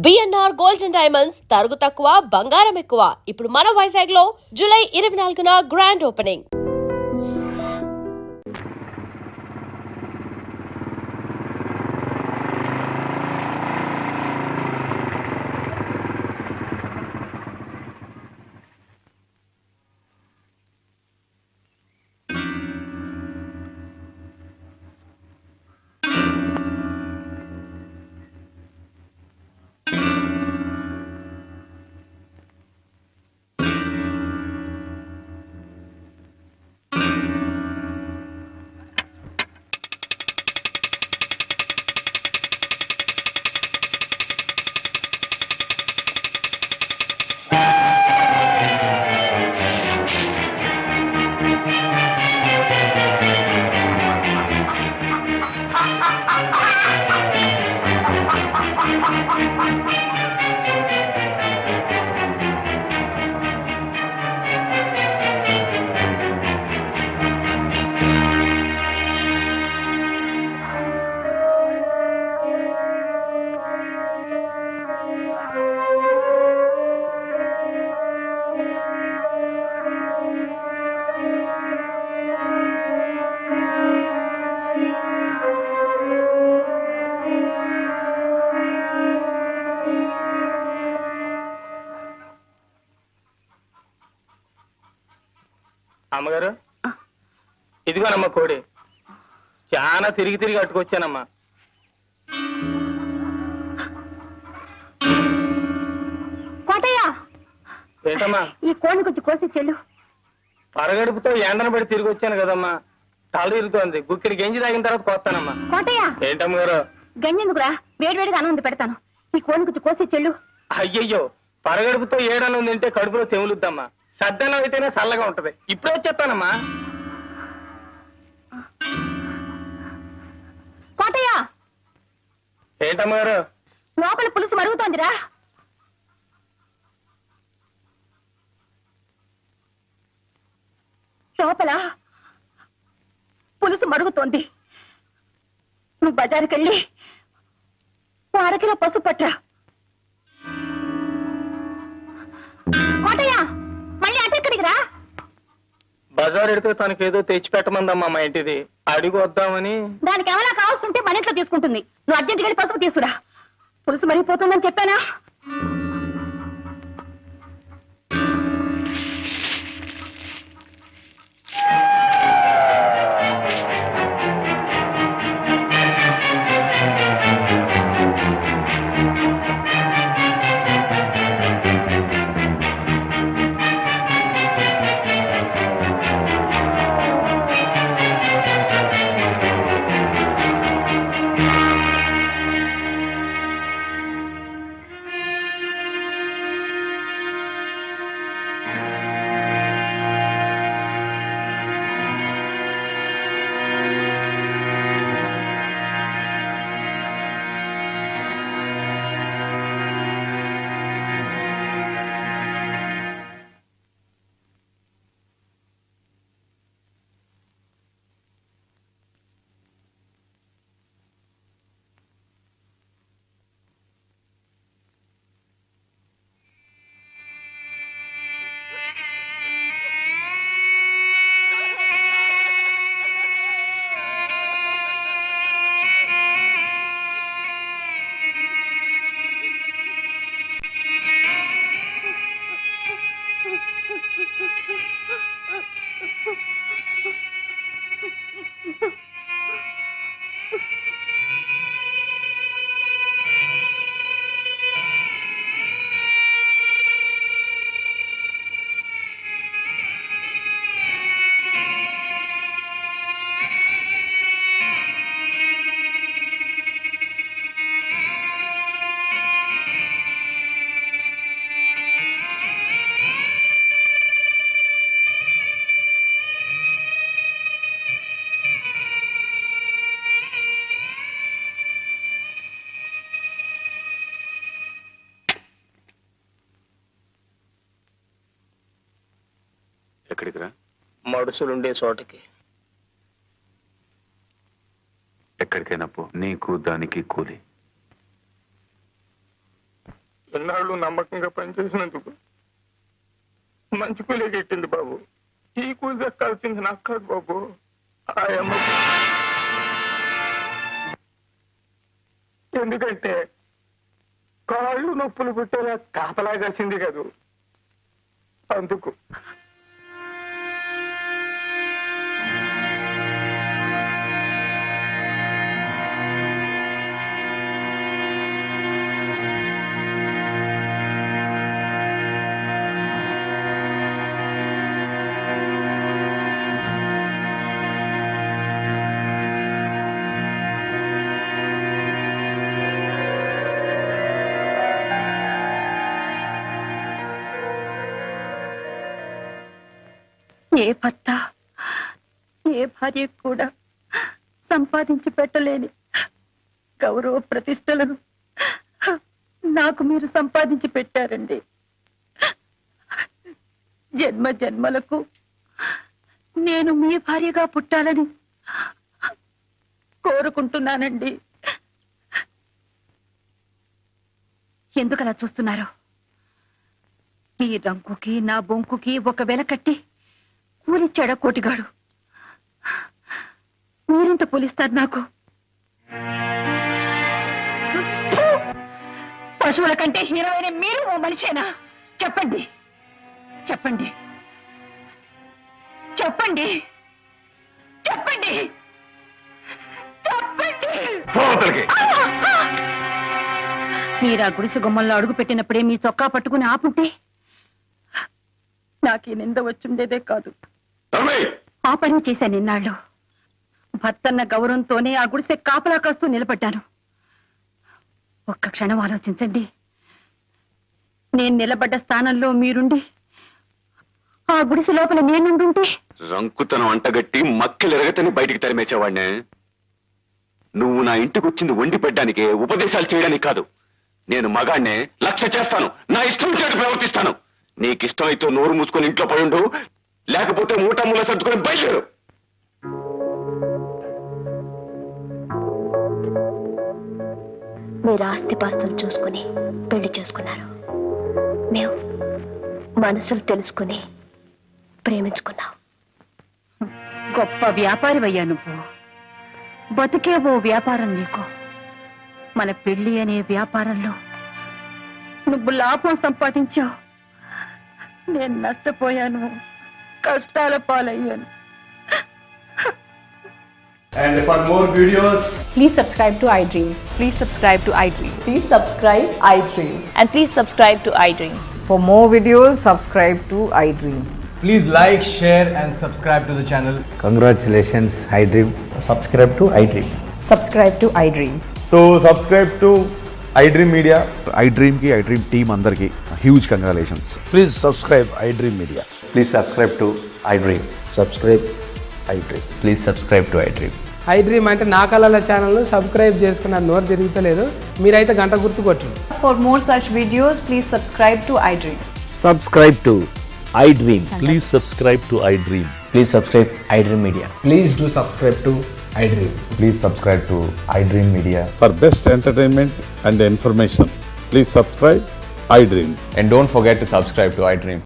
BNR gold and diamonds తరుగు తక్కువ బంగారం ఎక్కువ. ఇప్పుడు మన వైజాగ్ లో జూలై 24న గ్రాండ్ ఓపెనింగ్. అమ్మగారు, ఇదిగోనమ్మా కోడి. చాలా తిరిగి తిరిగి అట్టుకొచ్చానమ్మా. కోటయ్య, ఏంటమ్మా? ఈ కోడిని కొంచెం కోసి చెల్లు. పరగడుపుతో ఎండను పడి తిరిగి వచ్చాను కదమ్మా, తల తిరుగుతోంది. గుక్కిడి గంజి తాగిన తర్వాత కోస్తానమ్మా. కోటయ్య, ఏంటమ్మగారు? గంజెందుకురా, వేడివేడిగా అన్నం వండి పెడతాను. ఈ కోడిని కొంచెం కోసి చెల్లు. అయ్యయ్యో, పరగడుపుతో ఏడన్నం తింటే కడుపులో తెములుద్దమ్మా. సద్దన్నం అయితేనే చల్లగా ఉంటది. ఇప్పుడే వచ్చేస్తానమ్మా. కోటయ్య, ఏంటమ్మగారు? లోపల పులుసు మరుగుతోందిరా. లోపల పులుసు మరుగుతోంది. నువ్వు బజారుకెళ్ళి అరకిలో పసుపు పట్రా. కోటయ్య, మళ్ళీ అటెక్కడికి రా. బజార్ ఎడితే తనకేదో తెచ్చిపెట్టమందమ్మా మా ఇంటిది. అడిగి వద్దామని. దానికి ఏమైనా కావాల్సి ఉంటే మన ఇంట్లో తీసుకుంటుంది. నువ్వు అర్జెంట్గా వెళ్ళి పసుపు తీసుకురా. పులుసు మరిగిపోతుందని చెప్పానా? ఎక్కడికి రా? మడుసులుండే చోటకి. ఎక్కడికైనా పో, నీకు దానికి కూలి. ఎన్నాళ్ళు నమ్మకంగా పనిచేసినందుకు మంచి కూలీ గిట్టింది బాబు. ఈ కూలి దక్కాల్సింది నాకు కాదు బాబు, ఆ అమ్మకి. ఎందుకంటే కాళ్ళు నొప్పులు పుట్టేలా కాపలా కాసింది కదూ, అందుకు. ఏ భర్త ఏ భార్య కూడా సంపాదించి పెట్టలేని గౌరవ ప్రతిష్టలను నాకు మీరు సంపాదించి పెట్టారండి. జన్మ జన్మలకు నేను మీ భార్యగా పుట్టాలని కోరుకుంటున్నానండి. ఎందుకలా చూస్తున్నారు? ఈ రంకుకి నా బొంకుకి ఒక వెల కట్టి కూలిచ్చాడా కోటిగాడు? మీరెంత పోలిస్తారు నాకు? పశువుల కంటే హీరోయిన మీరు ఓ మనిషేనా? చెప్పండి చెప్పండి చెప్పండి చెప్పండి చెప్పండి. మీరా గుడిసె గుమ్మంలో అడుగు పెట్టినప్పుడే మీ చొక్కా పట్టుకుని ఆపుంటే నాకు ఈ నింద వచ్చుండేదే కాదు. ఆ పని చేశాను ఇన్నాళ్ళు. భర్తన్న గౌరవంతోనే ఆ గుడిసె కాపలా కాస్తూ నిలబడ్డాను. ఒక్క క్షణం ఆలోచించండి. నేను నిలబడ్డ స్థానంలో మీరుండి ఆ గుడిసె లోపల నేనుండుంటే రంకుతనం అంటగట్టి మక్కెలెరగతని బయటికి తరిమేసేవాడినే. నువ్వు నా ఇంటికి వచ్చింది వండి పెట్టడానికే, ఉపదేశాలు చేయడానికి కాదు. నేను మగాడినే, లక్ష్య చేస్తాను, నా ఇష్టం చేటు ప్రవర్తిస్తాను. నీకిష్టమైతే నోరు మూసుకొని ఇంట్లో పడుండు, లేకపోతే మూట మూల సర్దుకొని బయలుదేరు. మీరు ఆస్తిపాస్తులు చూసుకుని పెళ్లి చేసుకున్నారు. మేము మనసులు తెలుసుకుని ప్రేమించుకున్నాం. గొప్ప వ్యాపారివయ్యా నువ్వు. బతికే ఓ వ్యాపారం నీకు. మన పెళ్లి అనే వ్యాపారంలో నువ్వు లాభం సంపాదించావు, నేను నష్టపోయాను, కష్టాల పాలయ్యాను. And for more videos, Please subscribe to iDream. Please subscribe to iDream. Please subscribe iDream. And please subscribe to iDream. For more videos, subscribe to iDream. please like, share and subscribe to the channel. Congratulations, iDream. Subscribe to iDream. Subscribe to iDream. So subscribe to iDream Media. iDream ki iDream team andarki huge congratulations. Please subscribe iDream Media. Please subscribe to iDream. Subscribe iDream. Please subscribe to iDream. iDream అంటే నా కళల channel subscribe చేసుకున్న నోరు తిరుగుతలేదు. మీరైతే గంట గుర్తు కొట్టండి. For more such videos, please subscribe to iDream. Subscribe to iDream. Please subscribe to iDream. Please subscribe iDream Media. Please do subscribe to iDream. Please subscribe to iDream Media. For best entertainment and information, please subscribe iDream. And don't forget to subscribe to iDream.